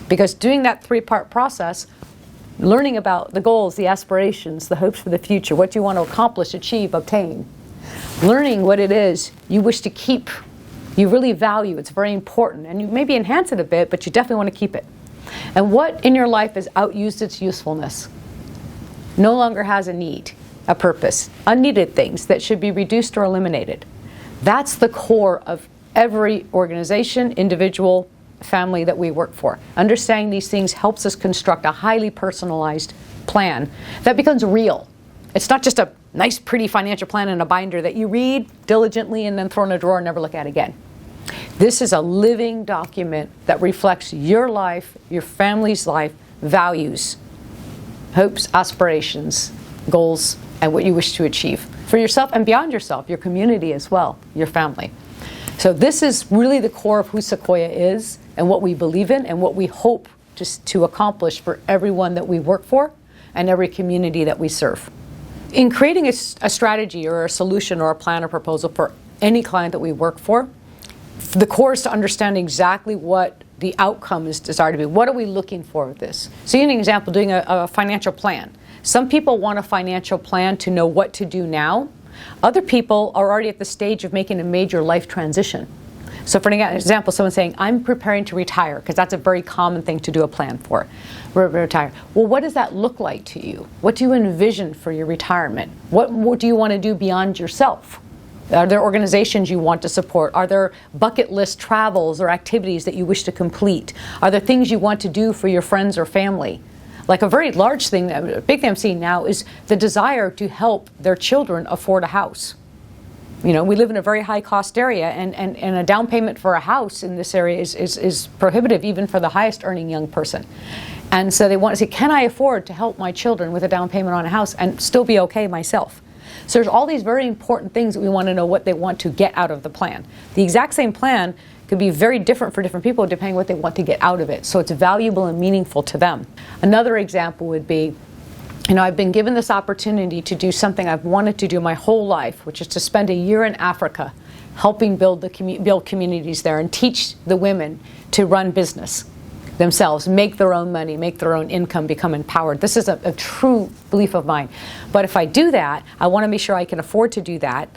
Because doing that three-part process, learning about the goals, the aspirations, the hopes for the future, what you want to accomplish, achieve, obtain, learning what it is you wish to keep, you really value, it's very important, and you maybe enhance it a bit, but you definitely want to keep it. And what in your life has outused its usefulness, no longer has a need, a purpose, unneeded things that should be reduced or eliminated. That's the core of every organization, individual, family that we work for. Understanding these things helps us construct a highly personalized plan that becomes real. It's not just a nice, pretty financial plan in a binder that you read diligently and then throw in a drawer and never look at again. This is a living document that reflects your life, your family's life, values, hopes, aspirations, goals, and what you wish to achieve for yourself and beyond yourself, your community as well, your family. So this is really the core of who Sequoia is and what we believe in and what we hope to accomplish for everyone that we work for and every community that we serve. In creating a strategy or a solution or a plan or proposal for any client that we work for, the core is to understand exactly what the outcome is desired to be. What are we looking for with this? So, an example, doing a financial plan. Some people want a financial plan to know what to do now. Other people are already at the stage of making a major life transition. So for an example, someone saying, I'm preparing to retire, because that's a very common thing to do a plan for. Retire. Well, what does that look like to you? What do you envision for your retirement? What do you want to do beyond yourself? Are there organizations you want to support? Are there bucket list travels or activities that you wish to complete? Are there things you want to do for your friends or family? Like a very large thing, a big thing I'm seeing now is the desire to help their children afford a house. You know, we live in a very high cost area, and a down payment for a house in this area is prohibitive even for the highest earning young person. And so they want to say, can I afford to help my children with a down payment on a house and still be okay myself? So there's all these very important things that we want to know what they want to get out of the plan. The exact same plan could be very different for different people depending on what they want to get out of it. So it's valuable and meaningful to them. Another example would be, you know, I've been given this opportunity to do something I've wanted to do my whole life, which is to spend a year in Africa helping build communities there and teach the women to run business themselves, make their own money, make their own income, become empowered. This is a true belief of mine. But if I do that, I want to make sure I can afford to do that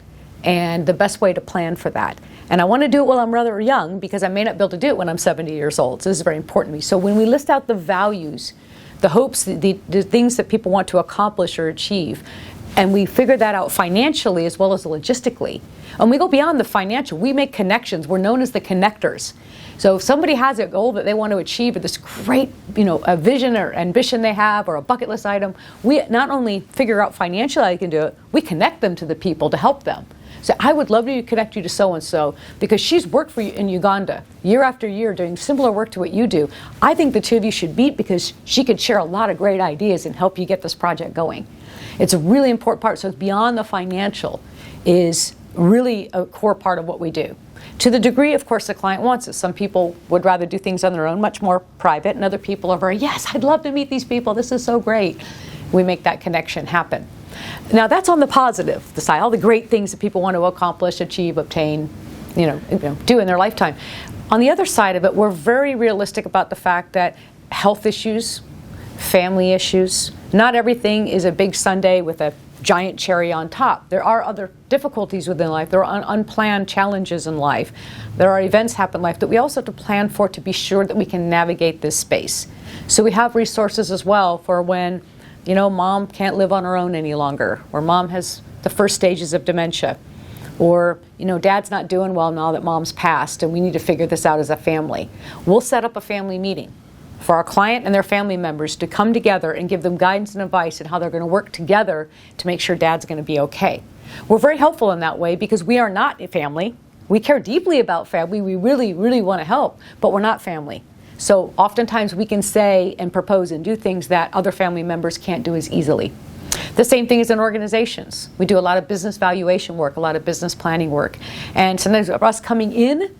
and the best way to plan for that. And I want to do it while I'm rather young because I may not be able to do it when I'm 70 years old. So this is very important to me. So when we list out the values, the hopes, the things that people want to accomplish or achieve, and we figure that out financially as well as logistically, and we go beyond the financial, we make connections. We're known as the connectors. So if somebody has a goal that they want to achieve, or this great, you know, a vision or ambition they have, or a bucket list item, we not only figure out financially how you can do it, we connect them to the people to help them. So I would love to connect you to so-and-so because she's worked for you in Uganda year after year doing similar work to what you do. I think the two of you should meet because she could share a lot of great ideas and help you get this project going. It's a really important part. So it's beyond the financial is really a core part of what we do. To the degree, of course, the client wants it. Some people would rather do things on their own, much more private, and other people are very, yes, I'd love to meet these people. This is so great. We make that connection happen. Now that's on the positive, the side, all the great things that people want to accomplish, achieve, obtain, do in their lifetime. On the other side of it, we're very realistic about the fact that health issues, family issues, not everything is a big sundae with a giant cherry on top. There are other difficulties within life. There are unplanned challenges in life. There are events happen in life that we also have to plan for to be sure that we can navigate this space. So we have resources as well for when, mom can't live on her own any longer, or mom has the first stages of dementia, or, dad's not doing well now that mom's passed and we need to figure this out as a family. We'll set up a family meeting for our client and their family members to come together and give them guidance and advice on how they're going to work together to make sure dad's going to be okay. We're very helpful in that way because we are not a family. We care deeply about family. We really, really want to help, but we're not family. So oftentimes we can say and propose and do things that other family members can't do as easily. The same thing is in organizations. We do a lot of business valuation work, a lot of business planning work. And sometimes us coming in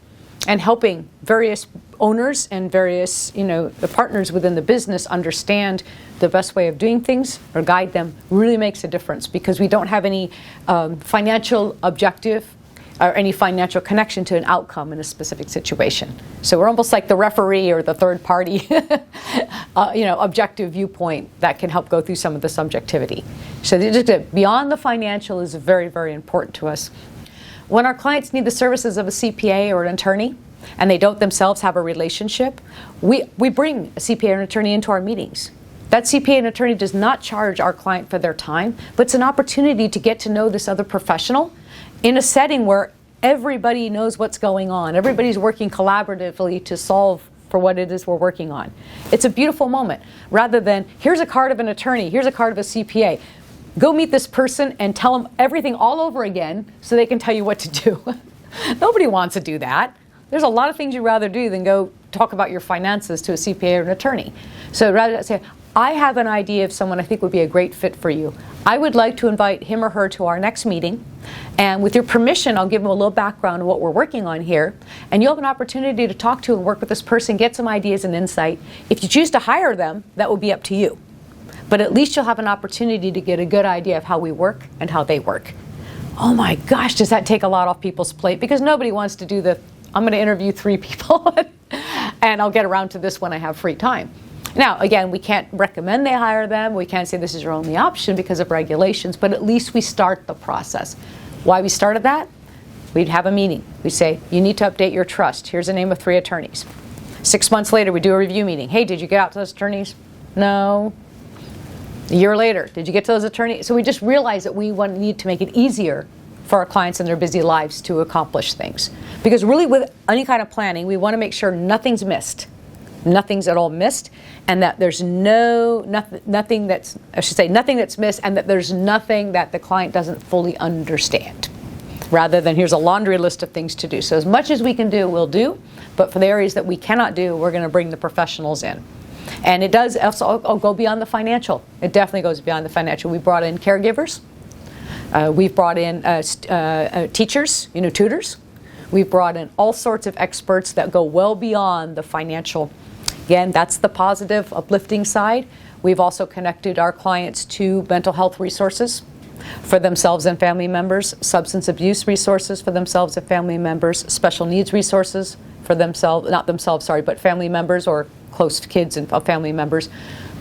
and helping various owners and various, the partners within the business understand the best way of doing things or guide them really makes a difference because we don't have any financial objective. or any financial connection to an outcome in a specific situation. So we're almost like the referee or the third party objective viewpoint that can help go through some of the subjectivity. So just beyond the financial is very, very important to us. When our clients need the services of a CPA or an attorney, and they don't themselves have a relationship, we bring a CPA or an attorney into our meetings. That CPA and attorney does not charge our client for their time, but it's an opportunity to get to know this other professional in a setting where everybody knows what's going on. Everybody's working collaboratively to solve for what it is we're working on. It's a beautiful moment. Rather than, here's a card of an attorney, here's a card of a CPA. Go meet this person and tell them everything all over again so they can tell you what to do. Nobody wants to do that. There's a lot of things you'd rather do than go talk about your finances to a CPA or an attorney. So rather than say, I have an idea of someone I think would be a great fit for you. I would like to invite him or her to our next meeting. And with your permission, I'll give them a little background on what we're working on here. And you'll have an opportunity to talk to and work with this person, get some ideas and insight. If you choose to hire them, that will be up to you. But at least you'll have an opportunity to get a good idea of how we work and how they work. Oh my gosh, does that take a lot off people's plate? Because nobody wants to do I'm going to interview 3 people and I'll get around to this when I have free time. Now, again, we can't recommend they hire them. We can't say this is your only option because of regulations, but at least we start the process. Why we started that? We'd have a meeting. We'd say, you need to update your trust. Here's the name of 3 attorneys. 6 months later, we do a review meeting. Hey, did you get out to those attorneys? No. A year later, did you get to those attorneys? So we just realized that we need to make it easier for our clients in their busy lives to accomplish things. Because really with any kind of planning, we want to make sure nothing's missed. Nothing's at all missed, and that there's nothing that's missed, and that there's nothing that the client doesn't fully understand. Rather than here's a laundry list of things to do. So as much as we can do, we'll do, but for the areas that we cannot do, we're going to bring the professionals in. And it does also go beyond the financial. It definitely goes beyond the financial. We brought in caregivers. We've brought in teachers, tutors. We've brought in all sorts of experts that go well beyond the financial. Again, that's the positive, uplifting side. We've also connected our clients to mental health resources for themselves and family members, substance abuse resources for themselves and family members, special needs resources for themselves, but family members or close kids and family members.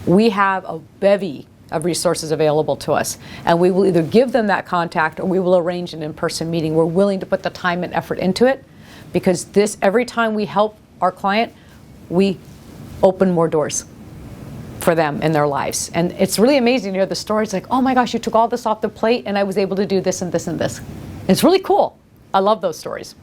We have a bevy of resources available to us, and we will either give them that contact or we will arrange an in-person meeting. We're willing to put the time and effort into it because every time we help our client, we open more doors for them in their lives. And it's really amazing to hear the stories like, oh my gosh, you took all this off the plate and I was able to do this and this and this. It's really cool. I love those stories.